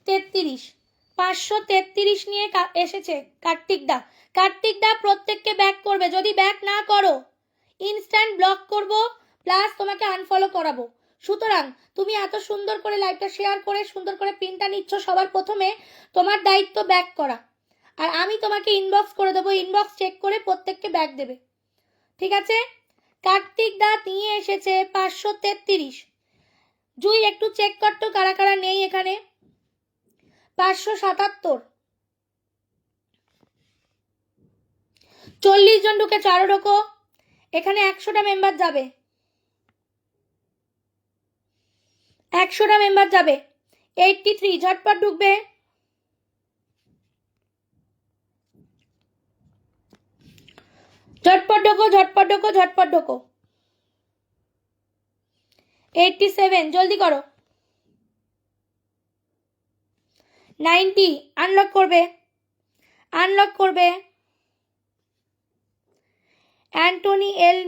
533 533 নিয়ে এসেছে কার্তিক দা প্রত্যেককে ব্যাক করবে, যদি ব্যাক না করো ইনস্ট্যান্ট ব্লক করব, প্লাস তোমাকে আনফলো করাবো। সুতরাং তুমি এত সুন্দর করে লাইভটা শেয়ার করে সুন্দর করে পিনটা নিচ্ছ, সবার প্রথমে তোমার দায়িত্ব ব্যাক করা, আর আমি তোমাকে ইনবক্স করে দেবো, ইনবক্স চেক করে প্রত্যেককে ব্যাক দেবে, ঠিক আছে? কার্তিক দা নিয়ে এসেছে 533। জুই একটু চেক করতো কারা কারা নেই এখানে। 577। 40 জন ঢুকেছে, আরো ঢোকো। এখানে 100টা মেম্বার যাবে, 100টা মেম্বার যাবে। 83 ঝটপট ঢুকবে। ঝটপট ঢোকো, ঝটপট ঢোকো, ঝটপট ঢোকো। 87 জলদি করো। 90 আনলক করবে, আনলক করবে। অ্যান্টনি এল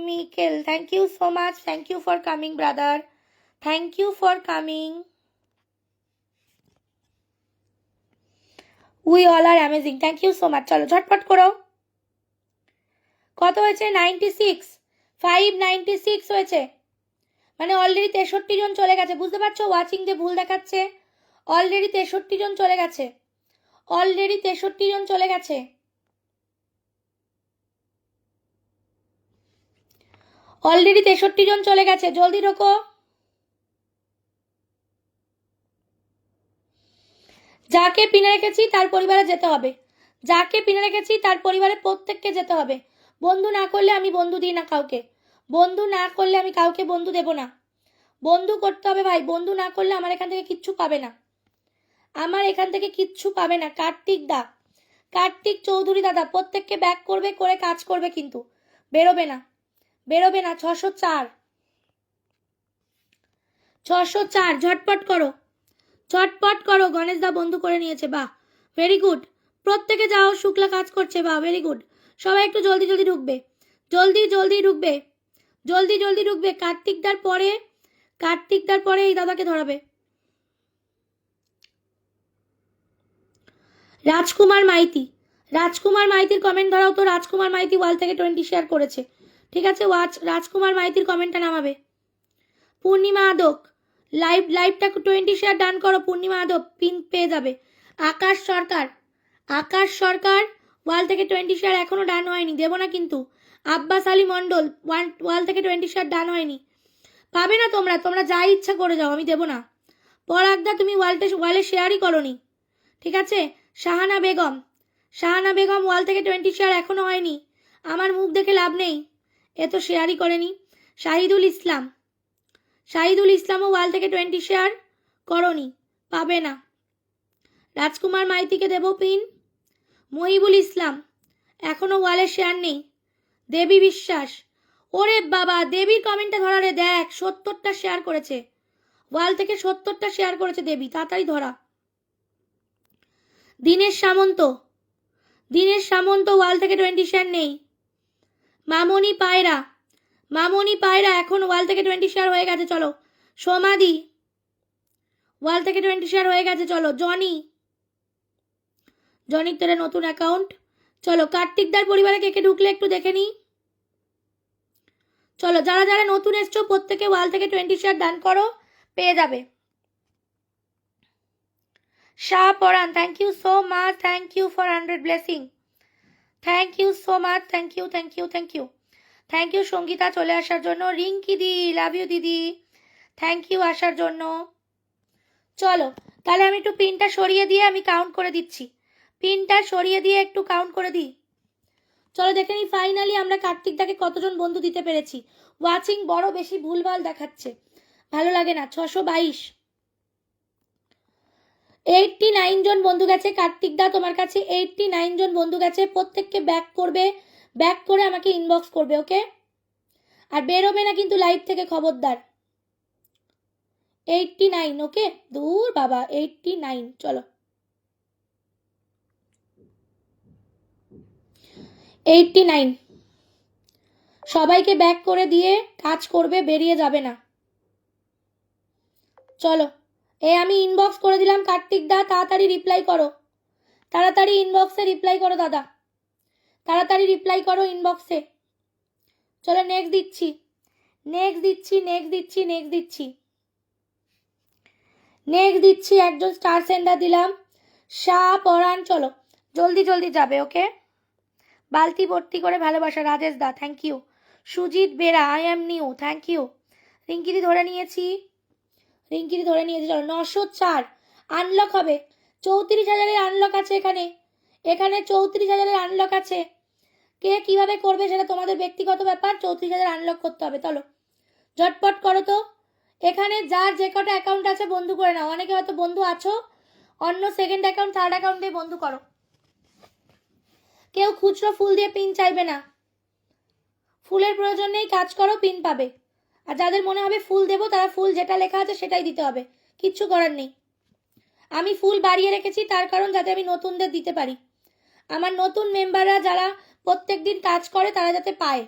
মিকেল, thank you so much, thank you for coming brother, thank you for coming. We all are amazing, thank you so much. চলো ঝটপট করো। কত হয়েছে? 96, 596 হয়েছে, মানে অলরেডি 63 জন চলে গেছে। বুঝতে পারছো ওয়াচিং যে ভুল দেখাচ্ছে? অলরেডি 63 জন চলে গেছে, অলরেডি 63 জন চলে গেছে, অলরেডি 63 জন চলে গেছে। জলদি ঢোকো। যাকে পিনে রেখেছি তার পরিবারে যেতে হবে, যাকে পিনে রেখেছি তার পরিবারে প্রত্যেককে যেতে হবে। বন্ধু না করলে আমি বন্ধু দিই না কাউকে, বন্ধু না করলে আমি কাউকে বন্ধু দেব না। বন্ধু করতে হবে ভাই, বন্ধু না করলে আমার এখান থেকে কিচ্ছু পাবে না, আমার এখান থেকে কিচ্ছু পাবে না। কার্তিক দা, কার্তিক চৌধুরী দাদা প্রত্যেককে ব্যাক করবে, করে কাজ করবে, কিন্তু বেরোবে না, বেরোবে না। 604, 604 ঝটপট করো, ঝটপট করো। গণেশ দা বন্ধু করে নিয়েছে, বাহ ভেরি গুড। প্রত্যেকে যাও, শুক্লা কাজ করছে, বাহ ভেরি গুড। সবাই একটু জলদি জলদি ঢুকবে, জলদি জলদি ঢুকবে, জলদি জলদি ঢুকবে। কার্তিকদার পরে, কার্তিকদার পরে এই দাদাকে ধরাবে। রাজকুমার মাইতি, রাজকুমার মাইতির কমেন্ট ধরাও তো। রাজকুমার মাইতি ওয়াল থেকে 20 শেয়ার করেছে, ঠিক আছে? রাজকুমার মাইতির কমেন্টটা নামাবে। পূর্ণিমা আদক লাইভটা 20 শেয়ার ডান করো। পূর্ণিমা আদক পিন পেয়ে যাবে। আকাশ সরকার, আকাশ সরকার ওয়াল থেকে 20 শেয়ার এখনো ডান হয়নি, দেবো না কিন্তু। আব্বাস আলী মন্ডল ওয়াল থেকে 20 শেয়ার ডান হয়নি, পাবে না তোমরা, তোমরা যা ইচ্ছা করে যাও, আমি দেবো না। পরাগদা তুমি ওয়ালে শেয়ারই করনি, ঠিক আছে? শাহানা বেগম, শাহানা বেগম ওয়াল থেকে 20 শেয়ার এখনো হয়নি, আমার মুখ দেখে লাভ নেই, এ তো শেয়ারই করেনি। শাহিদুল ইসলাম, শাহিদুল ইসলামও ওয়াল থেকে 20 শেয়ার করনি, পাবে না। রাজকুমার মাইতিকে দেব পিন। মহিবুল ইসলাম এখনো ওয়ালে শেয়ার নেই। দেবী বিশ্বাস, ওরে বাবা দেবীর কমেন্টটা ধরালে, দেখ 70টা শেয়ার করেছে, ওয়াল থেকে 70টা শেয়ার করেছে দেবী, তাড়াতাড়ি ধরা। দীনেশ সামন্ত, দীনেশ সামন্ত ওয়াল থেকে 20 শেয়ার নেই। মামনি পায়রা, মামনি পায়রা এখন ওয়াল থেকে 20 শেয়ার হয়ে গেছে, চলো। সমাধি ওয়াল থেকে 20 শেয়ার হয়ে গেছে, চলো। জনি, জনির তোরা নতুন অ্যাকাউন্ট, চলো। কার্তিকদার পরিবারে কে কে ঢুকলে একটু দেখে নি, চলো। যারা যারা নতুন এসছো প্রত্যেকে ওয়াল থেকে 20 শেয়ার ডান করো, পেয়ে যাবে। Shah Paran, thank you so much, thank you for 100 blessing, thank you so much, thank you, thank you, thank you, thank you Sangeeta চলে আসার জন্য। রিঙ্কি দি লাভ ইউ দিদি, থ্যাংক ইউ আসার জন্য। চলো তাহলে আমি একটু পিনটা সরিয়ে দিয়ে আমি কাউন্ট করে দিচ্ছি, পিনটা সরিয়ে দিয়ে একটু কাউন্ট করে দিই। চলো দেখে নিই ফাইনালি আমরা কার্তিকদাকে কতজন বন্ধু দিতে পেরেছি। ওয়াচিং বড় বেশি ভুলভাল দেখাচ্ছে, ভালো লাগে না। 622, 89 জন বন্ধু গেছে। কার্তিকদা তোমার কাছে 89 জন বন্ধু গেছে, প্রত্যেককে ব্যাক করবে, ব্যাক করে আমাকে ইনবক্স করবে, ওকে? আর বেরোবে না কিন্তু লাইভ থেকে, খবরদার। 89, ওকে? দূর বাবা 89, চলো। 89 সবাইকে ব্যাক করে দিয়ে কাজ করবে, বেরিয়ে যাবে না। চলো আমি ইনবক্স করে দিলাম কার্তিক দা, তাড়াতাড়ি রিপ্লাই করো, তাড়াতাড়ি ইনবক্সে রিপ্লাই করো দাদা, তাড়াতাড়ি রিপ্লাই করো ইনবক্সে। চলো নেক্সট দিচ্ছি, নেক্সট দিচ্ছি, নেক্সট দিচ্ছি, নেক্সট দিচ্ছি, নেক্সট দিচ্ছি। একজন স্টার সেন্ডার দিলাম, শাহ পরাণ। চলো জলদি জলদি যাবে, ওকে। বালতি ভর্তি করে ভালোবাসা, রাজেশ দা thank you. Sujit Bera I am new, thank you. রিঙ্কিদি ধরে নিয়েছি, রিঙ্কিদি ধরে নিয়েছি। চলো 904 আনলক হবে, 34,000-এর আনলক আছে এখানে, এখানে 34,000-এর আনলক আছে। কে কিভাবে করবে সেটা তোমাদের ব্যক্তিগত ব্যাপার, 34,000 আনলক করতে হবে। চলো ঝটপট করো তো। এখানে যার যে কটা অ্যাকাউন্ট আছে বন্ধু করে নাও, অনেকে হয়তো বন্ধু আছো, অন্য সেকেন্ড অ্যাকাউন্ট থার্ড অ্যাকাউন্ট দিয়ে বন্ধু করো। কেউ খুচরো ফুল দিয়ে পিন চাইবে না, ফুলের প্রয়োজন নেই, কাজ করো পিন পাবে। আর যাদের মনে হবে ফুল দেবো তারা ফুল যেটা লেখা আছে সেটাই দিতে হবে, কিচ্ছু করার নেই। আমি ফুল বাড়িয়ে রেখেছি তার কারণ যাতে আমি নতুনদের দিতে পারি, আমার নতুন মেম্বাররা যারা প্রত্যেক দিন কাজ করে তারা যাতে পায়,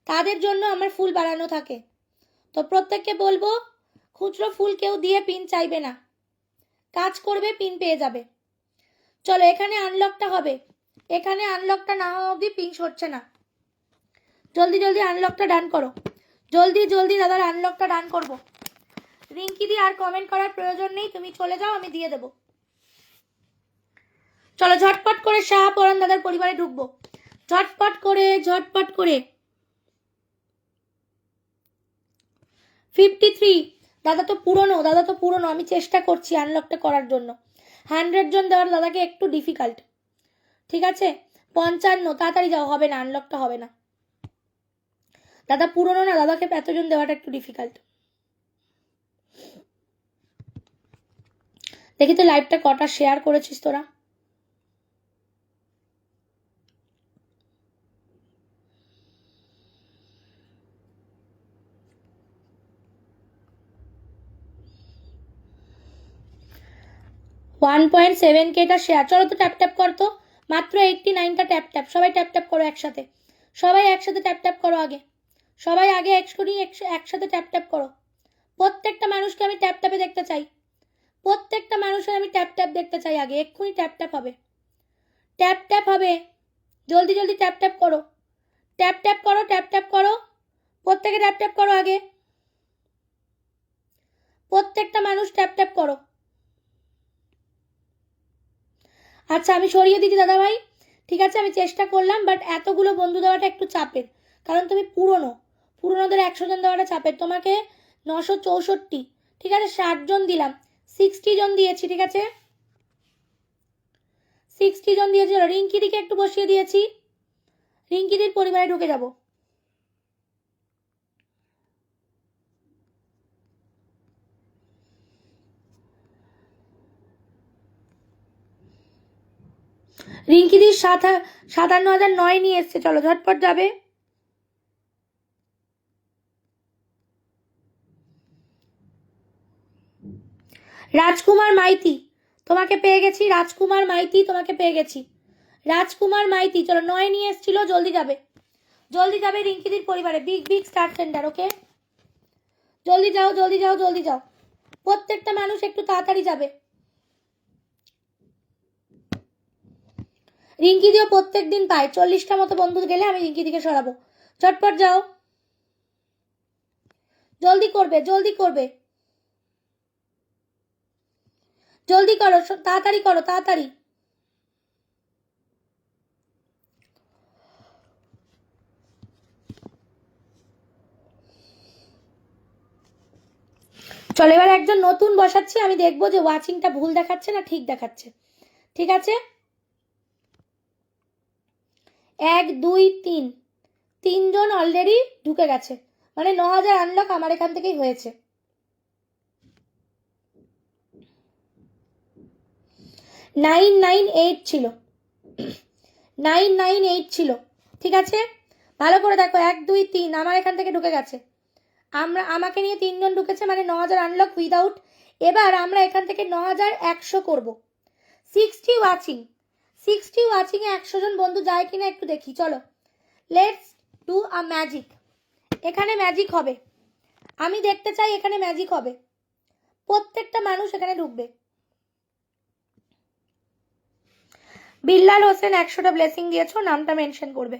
তাদের জন্য আমার ফুল বাড়ানো থাকে। তো প্রত্যেককে বলবো খুচরো ফুল কেউ দিয়ে পিন চাইবে না, কাজ করবে পিন পেয়ে যাবে। চলো এখানে আনলকটা হবে, এখানে আনলকটা না হওয়া অবধি পিন সরছে না। জলদি জলদি আনলকটা ডান করো, জলদি জলদি দাদার আনলকটা ডান করবো। রিঙ্কি দি আর কমেন্ট করার প্রয়োজন নেই, তুমি চলে যাও, আমি দিয়ে দেবো। চলো ঝটপট করে শাহ পরান দাদার পরিবারে ঢুকবো, ঝটপট করে ঝটপট করে। 53 দাদা তো পুরনো, দাদা তো পুরনো, আমি চেষ্টা করছি আনলকটা করার জন্য। 100 জন দেওয়ার দাদাকে একটু ডিফিকাল্ট, ঠিক আছে। 55 তাড়াতাড়ি যাও, হবে না, আনলকটা হবে না। দাদা পুরনো না, দাদাকে এতজন দেওয়াটা একটু ডিফিকাল্ট। দেখি তো লাইভটা কটা শেয়ার করেছিস তোরা। $1.7K share. চলো তো ট্যাপ ট্যাপ করতো, মাত্র 89টা ট্যাপ ট্যাপ, সবাই ট্যাপ ট্যাপ করো একসাথে, সবাই একসাথে ট্যাপ ট্যাপ করো আগে, সবাই আগে একসাথে ট্যাপ ট্যাপ করো। প্রত্যেকটা মানুষকে আমি ট্যাপ ট্যাপে দেখতে চাই, প্রত্যেকটা মানুষের আমি ট্যাপ ট্যাপ দেখতে চাই আগে, এক্ষুনি ট্যাপ ট্যাপ হবে, ট্যাপ ট্যাপ হবে, জলদি জলদি ট্যাপ ট্যাপ করো, ট্যাপ ট্যাপ করো, ট্যাপ ট্যাপ করো, প্রত্যেকে ট্যাপ ট্যাপ করো আগে, প্রত্যেকটা মানুষ ট্যাপ ট্যাপ করো। আচ্ছা আমি সরিয়ে দিচ্ছি দাদা ভাই, ঠিক আছে, আমি চেষ্টা করলাম, বাট এতগুলো বন্ধু দেওয়াটা একটু চাপের, কারণ তুমি পুরনো, পুরনোদের 100 জন দেওয়াটা চাপের। তোমাকে 964, ঠিক আছে, 60 জন দিলাম, 60 জন দিয়েছি, ঠিক আছে, 60 জন দিয়েছি। রিঙ্কিদিকে একটু বসিয়ে দিয়েছি, রিঙ্কিদির পরিবারে ঢুকে যাব। রিঙ্কিদির 57,009 নিয়ে এসছে, চলো ঝটপট যাবে। রাজকুমার মাইতি তোমাকে পেয়ে গেছি, রাজকুমার মাইতি তোমাকে পেয়ে গেছি, রাজকুমার মাইতি। চলো 9 নিয়ে এসছিল, জলদি যাবে, জলদি যাবে রিঙ্কিদির পরিবারে, বিগ বিগ স্টার সেন্টার, ওকে। জলদি যাও জলদি যাও জলদি যাও, প্রত্যেকটা মানুষ একটু তাড়াতাড়ি যাবে। রিঙ্কিদিও প্রত্যেক দিন পায়, 40টা মতো বন্ধু গেলে আমি রিঙ্কিদিকে সরাবো। চটপট যাও, জলদি করবে, জলদি করবে, জলদি করো, তাড়াতাড়ি করো, তাড়াতাড়ি। চলো এবার একজন নতুন বসাচ্ছি, আমি দেখবো যে ওয়াচিংটা ভুল দেখাচ্ছে না ঠিক দেখাচ্ছে, ঠিক আছে। 1 2 3 3জন অলরেডি ঢুকে গেছে, মানে 9,000 আনলক আমার এখান থেকেই হয়েছে। 998 ছিল, 998 ছিল, ঠিক আছে, ভালো করে দেখো, 1 2 3 আমার এখান থেকে ঢুকে গেছে, আমাকে নিয়ে 3জন ঢুকেছে, মানে 9,000 আনলক উইদাউট। এবার আমরা এখান থেকে 9,100 করব। 60 ওয়াচিং, 60 ওয়াচিংয়ে 100 জন বন্ধু যায় কিনা একটু দেখি। চলো লেটস ডু আ ম্যাজিক, এখানে ম্যাজিক হবে, আমি দেখতে চাই এখানে ম্যাজিক হবে। প্রত্যেকটা মানুষ এখানে ঢুকবে। বিল্লাল হোসেন 100টা ব্লেসিং দিয়েছো, নামটা মেনশন করবে।